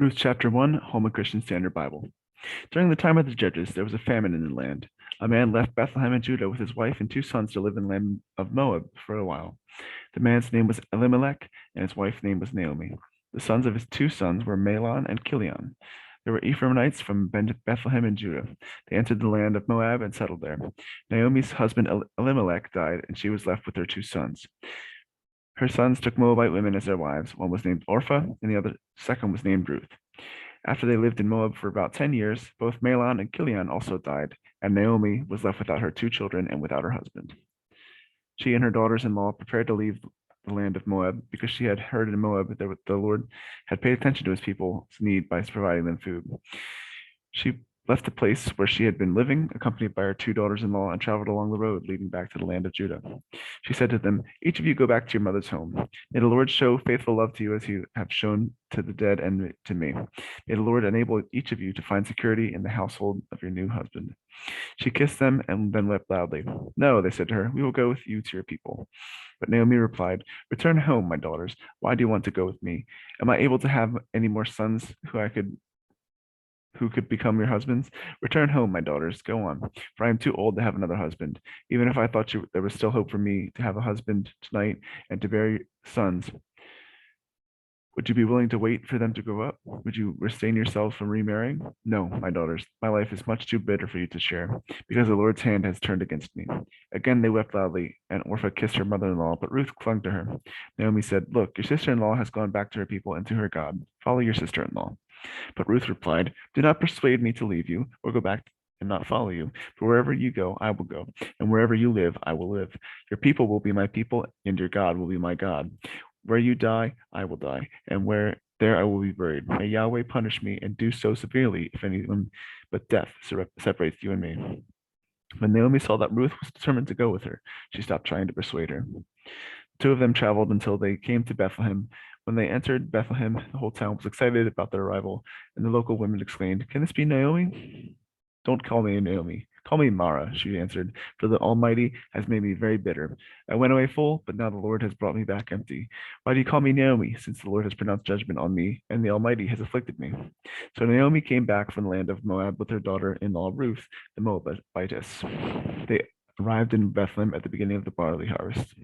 Ruth chapter 1, Holman Christian Standard Bible. During the time of the judges, there was a famine in the land. A man left Bethlehem in Judah with his wife and two sons to live in the land of Moab for a while. The man's name was Elimelech, and his wife's name was Naomi. The sons of his two sons were Mahlon and Chilion. They were Ephraimites from Bethlehem in Judah. They entered the land of Moab and settled there. Naomi's husband Elimelech died, and she was left with her two sons. Her sons took Moabite women as their wives. One was named Orpah, and the other second was named Ruth. After they lived in Moab for about 10 years, both Mahlon and Chilion also died, and Naomi was left without her two children and without her husband. She and her daughters-in-law prepared to leave the land of Moab because she had heard in Moab that the Lord had paid attention to his people's need by providing them food. She left the place where she had been living, accompanied by her two daughters-in-law, and traveled along the road leading back to the land of Judah. She said to them, "Each of you go back to your mother's home. May the Lord show faithful love to you as you have shown to the dead and to me. May the Lord enable each of you to find security in the household of your new husband." She kissed them and then wept loudly. "No," they said to her, "we will go with you to your people." But Naomi replied, "Return home, my daughters. Why do you want to go with me? Am I able to have any more sons who could become your husbands? Return home, my daughters. Go on, for I am too old to have another husband. Even if I thought there was still hope for me to have a husband tonight and to bear sons, would you be willing to wait for them to grow up? Would you restrain yourselves from remarrying? No, my daughters, my life is much too bitter for you to share, because the Lord's hand has turned against me." Again they wept loudly, and Orpah kissed her mother-in-law, but Ruth clung to her. Naomi said, "Look, your sister-in-law has gone back to her people and to her God. Follow your sister-in-law." But Ruth replied, "Do not persuade me to leave you or go back and not follow you. For wherever you go, I will go, and wherever you live, I will live. Your people will be my people, and your God will be my God. Where you die, I will die, and where there I will be buried. May Yahweh punish me and do so severely if anyone but death separates you and me." When Naomi saw that Ruth was determined to go with her, she stopped trying to persuade her. The two of them traveled until they came to Bethlehem. When they entered Bethlehem, the whole town was excited about their arrival, and the local women exclaimed, "Can this be Naomi?" "Don't call me Naomi. Call me Mara," she answered, "for the Almighty has made me very bitter. I went away full, but now the Lord has brought me back empty. Why do you call me Naomi, since the Lord has pronounced judgment on me, and the Almighty has afflicted me?" So Naomi came back from the land of Moab with her daughter-in-law Ruth, the Moabitess. They arrived in Bethlehem at the beginning of the barley harvest.